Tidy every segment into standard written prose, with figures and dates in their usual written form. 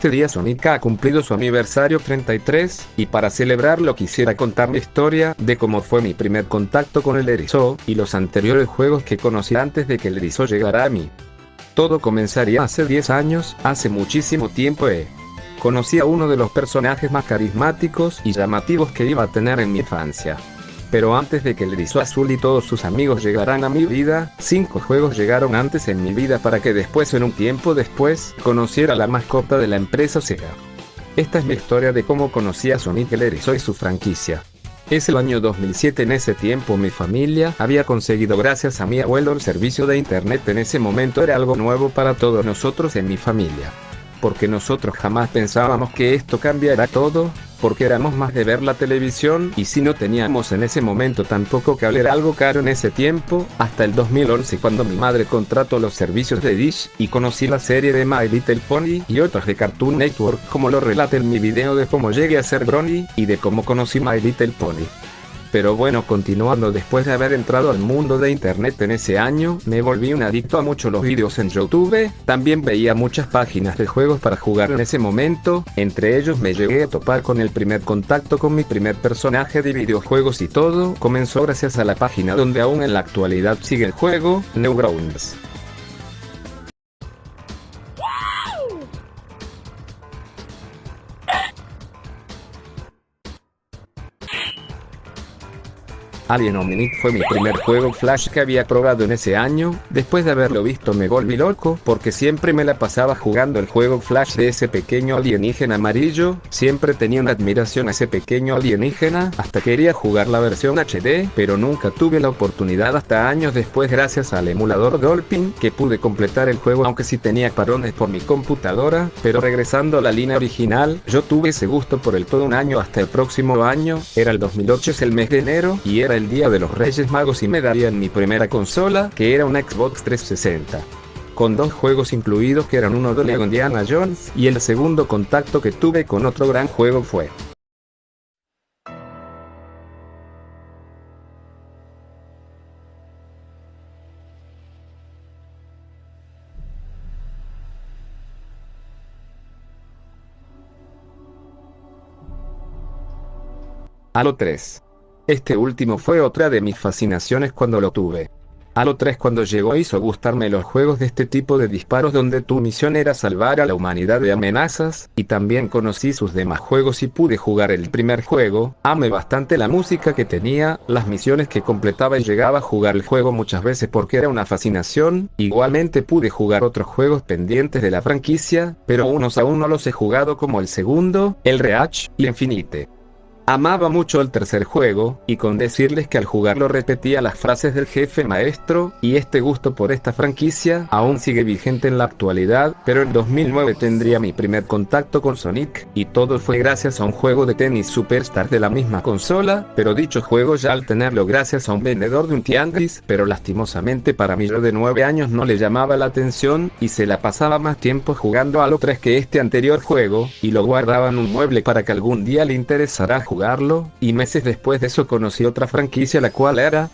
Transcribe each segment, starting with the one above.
este día Sonic ha cumplido su aniversario 33, y para celebrarlo quisiera contar mi historia de cómo fue mi primer contacto con el erizo, y los anteriores juegos que conocí antes de que el erizo llegara a mí. Todo comenzaría hace 10 años, hace muchísimo tiempo. Conocí a uno de los personajes más carismáticos y llamativos que iba a tener en mi infancia. Pero antes de que el erizo azul y todos sus amigos llegaran a mi vida, 5 juegos llegaron antes en mi vida para que después, en un tiempo después, conociera a la mascota de la empresa Sega. Esta es mi historia de cómo conocí a Sonic el erizo y su franquicia. Es el año 2007. En ese tiempo mi familia había conseguido gracias a mi abuelo el servicio de internet. En ese momento era algo nuevo para todos nosotros en mi familia. Porque nosotros jamás pensábamos que esto cambiara todo, porque éramos más de ver la televisión, y si no teníamos en ese momento tampoco cable, era algo caro en ese tiempo, hasta el 2011 cuando mi madre contrató los servicios de Dish, y conocí la serie de My Little Pony y otras de Cartoon Network, como lo relaté en mi video de cómo llegué a ser Brony, y de cómo conocí My Little Pony. Pero bueno, continuando, después de haber entrado al mundo de internet en ese año, me volví un adicto a muchos los vídeos en YouTube. También veía muchas páginas de juegos para jugar en ese momento. Entre ellos me llegué a topar con el primer contacto con mi primer personaje de videojuegos, y todo comenzó gracias a la página donde aún en la actualidad sigue el juego, Newgrounds. Alien Omnic fue mi primer juego Flash que había probado en ese año. Después de haberlo visto me volví loco, porque siempre me la pasaba jugando el juego Flash de ese pequeño alienígena amarillo. Siempre tenía una admiración a ese pequeño alienígena, hasta quería jugar la versión HD, pero nunca tuve la oportunidad hasta años después, gracias al emulador Dolphin, que pude completar el juego, aunque sí tenía parones por mi computadora. Pero regresando a la línea original, yo tuve ese gusto por el todo un año hasta el próximo año. Era el 2008, es el mes de enero, y era el día de los Reyes Magos, y me darían mi primera consola, que era una Xbox 360. Con 2 juegos incluidos, que eran uno de Lego Indiana Jones, y el segundo contacto que tuve con otro gran juego fue Halo 3. Este último fue otra de mis fascinaciones cuando lo tuve. Halo 3 cuando llegó hizo gustarme los juegos de este tipo de disparos donde tu misión era salvar a la humanidad de amenazas, y también conocí sus demás juegos y pude jugar el primer juego. Amé bastante la música que tenía, las misiones que completaba, y llegaba a jugar el juego muchas veces porque era una fascinación. Igualmente pude jugar otros juegos pendientes de la franquicia, pero unos aún no los he jugado, como el segundo, el Reach y Infinite. Amaba mucho el tercer juego, y con decirles que al jugarlo repetía las frases del jefe maestro, y este gusto por esta franquicia aún sigue vigente en la actualidad. Pero en 2009 tendría mi primer contacto con Sonic, y todo fue gracias a un juego de tenis Superstar de la misma consola, pero dicho juego ya al tenerlo gracias a un vendedor de un tianguis, pero lastimosamente para mí, yo de 9 años, no le llamaba la atención, y se la pasaba más tiempo jugando a Halo 3 que este anterior juego, y lo guardaba en un mueble para que algún día le interesara jugarlo. Y meses después de eso conocí otra franquicia, la cual era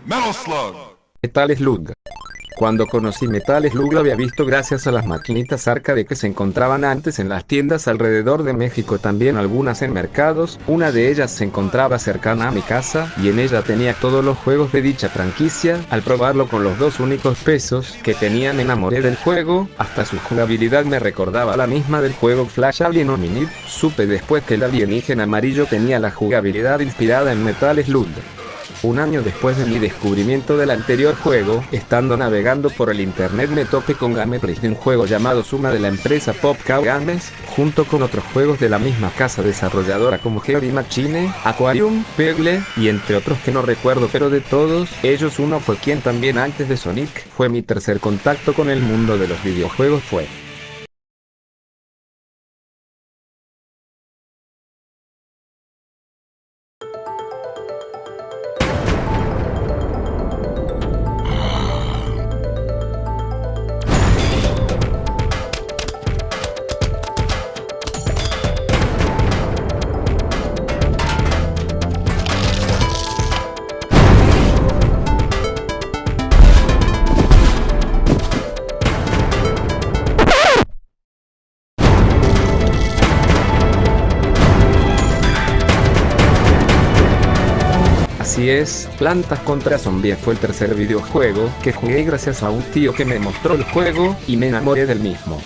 Metal Slug. Metal Slug. Cuando conocí Metal Slug lo había visto gracias a las maquinitas arcade que se encontraban antes en las tiendas alrededor de México, también algunas en mercados. Una de ellas se encontraba cercana a mi casa, y en ella tenía todos los juegos de dicha franquicia. Al probarlo con los 2 únicos pesos que tenía me enamoré del juego, hasta su jugabilidad me recordaba la misma del juego Flash Alien Omnic. Supe después que el alienígena amarillo tenía la jugabilidad inspirada en Metal Slug. Un año después de mi descubrimiento del anterior juego, estando navegando por el internet me topé con gameplays de un juego llamado Suma de la empresa Popcow Games, junto con otros juegos de la misma casa desarrolladora como Heavy Machine, Aquarium, Pegle, y entre otros que no recuerdo, pero de todos ellos uno fue quien también antes de Sonic fue mi tercer contacto con el mundo de los videojuegos. Fue Así es, Plantas contra Zombies fue el tercer videojuego que jugué gracias a un tío que me mostró el juego, y me enamoré del mismo.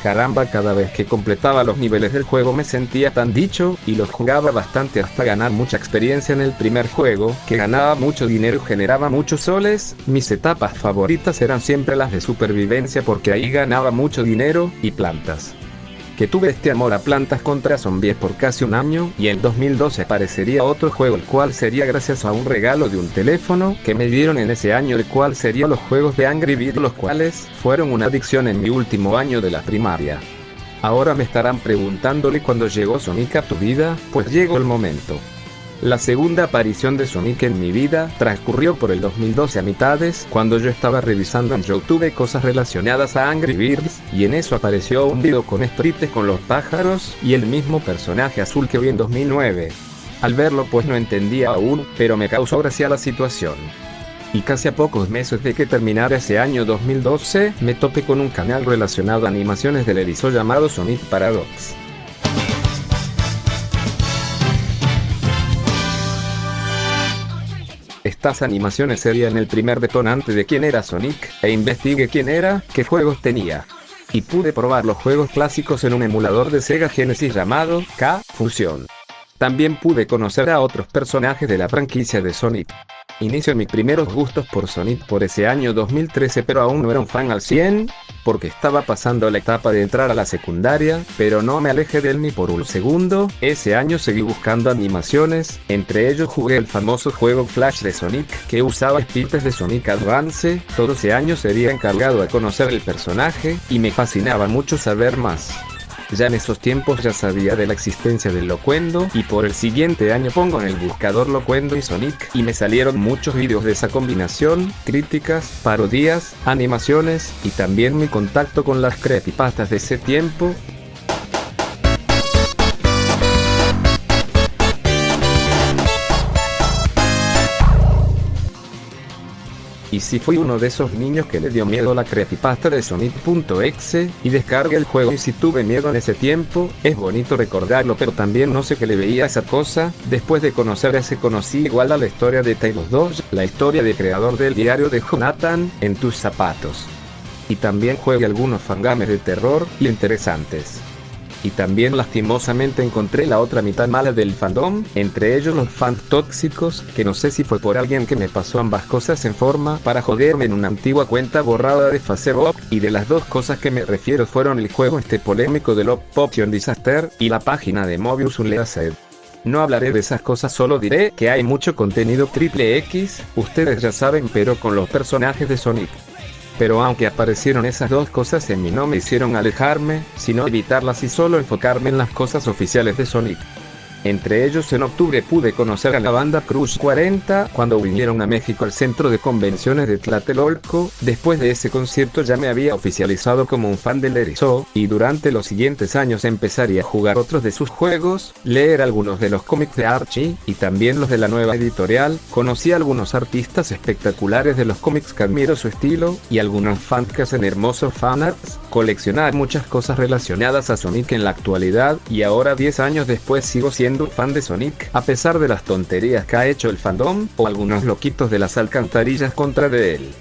Caramba, cada vez que completaba los niveles del juego me sentía tan dicho, y los jugaba bastante hasta ganar mucha experiencia en el primer juego, que ganaba mucho dinero y generaba muchos soles. Mis etapas favoritas eran siempre las de supervivencia porque ahí ganaba mucho dinero, y plantas. Que tuve este amor a Plantas contra Zombies por casi un año, y en 2012 aparecería otro juego, el cual sería gracias a un regalo de un teléfono que me dieron en ese año, el cual sería los juegos de Angry Birds, los cuales fueron una adicción en mi último año de la primaria. Ahora me estarán preguntándole cuándo llegó Sonic a tu vida, pues llegó el momento. La segunda aparición de Sonic en mi vida transcurrió por el 2012 a mitades, cuando yo estaba revisando en YouTube cosas relacionadas a Angry Birds, y en eso apareció un video con sprites con los pájaros, y el mismo personaje azul que vi en 2009. Al verlo pues no entendía aún, pero me causó gracia la situación. Y casi a pocos meses de que terminara ese año 2012, me topé con un canal relacionado a animaciones del erizo llamado Sonic Paradox. Estas animaciones serían el primer detonante de quién era Sonic, e investigué quién era, qué juegos tenía. Y pude probar los juegos clásicos en un emulador de Sega Genesis llamado K-Fusion. También pude conocer a otros personajes de la franquicia de Sonic. Inicio mis primeros gustos por Sonic por ese año 2013, pero aún no era un fan al 100, porque estaba pasando la etapa de entrar a la secundaria, pero no me alejé de él ni por un segundo. Ese año seguí buscando animaciones, entre ellos jugué el famoso juego Flash de Sonic, que usaba sprites de Sonic Advance. Todo ese año sería encargado de conocer el personaje, y me fascinaba mucho saber más. Ya en esos tiempos ya sabía de la existencia del Loquendo, y por el siguiente año pongo en el buscador Loquendo y Sonic, y me salieron muchos vídeos de esa combinación, críticas, parodias, animaciones, y también mi contacto con las creepypastas de ese tiempo. Y si fui uno de esos niños que le dio miedo a la creepypasta de Sonic.exe, y descargué el juego, y si tuve miedo en ese tiempo, es bonito recordarlo, pero también no sé qué le veía a esa cosa. Después de conocer ese conocí igual a la historia de Tails Dodge, la historia del creador del diario de Jonathan, En tus zapatos. Y también jugué algunos fangames de terror, y interesantes. Y también lastimosamente encontré la otra mitad mala del fandom, entre ellos los fans tóxicos, que no sé si fue por alguien que me pasó ambas cosas en forma para joderme en una antigua cuenta borrada de Facebook, y de las dos cosas que me refiero fueron el juego polémico de Love Potion Disaster, y la página de Mobius Unleashed. No hablaré de esas cosas, solo diré que hay mucho contenido triple X, ustedes ya saben, pero con los personajes de Sonic. Pero aunque aparecieron esas dos cosas en mí, no me hicieron alejarme, sino evitarlas y solo enfocarme en las cosas oficiales de Sonic. Entre ellos, en octubre pude conocer a la banda Crush 40 cuando vinieron a México al centro de convenciones de Tlatelolco. Después de ese concierto ya me había oficializado como un fan del erizo, y durante los siguientes años empezaría a jugar otros de sus juegos, leer algunos de los cómics de Archie, y también los de la nueva editorial. Conocí a algunos artistas espectaculares de los cómics que admiro su estilo, y algunos fans que hacen hermosos fanarts. Coleccionar muchas cosas relacionadas a Sonic en la actualidad, y ahora 10 años después sigo siendo un fan de Sonic, a pesar de las tonterías que ha hecho el fandom, o algunos loquitos de las alcantarillas contra de él.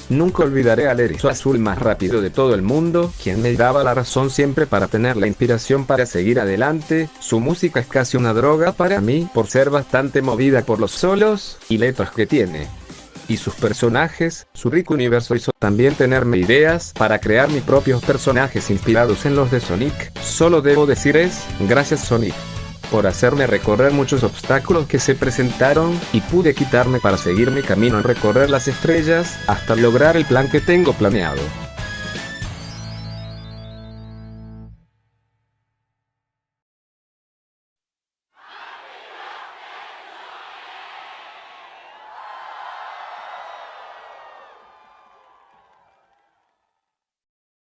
Nunca olvidaré al erizo azul más rápido de todo el mundo, quien me daba la razón siempre para tener la inspiración para seguir adelante. Su música es casi una droga para mí, por ser bastante movida por los solos y letras que tiene. Y sus personajes, su rico universo hizo también tenerme ideas para crear mis propios personajes inspirados en los de Sonic. Solo debo decir gracias Sonic por hacerme recorrer muchos obstáculos que se presentaron, y pude quitarme para seguir mi camino en recorrer las estrellas, hasta lograr el plan que tengo planeado.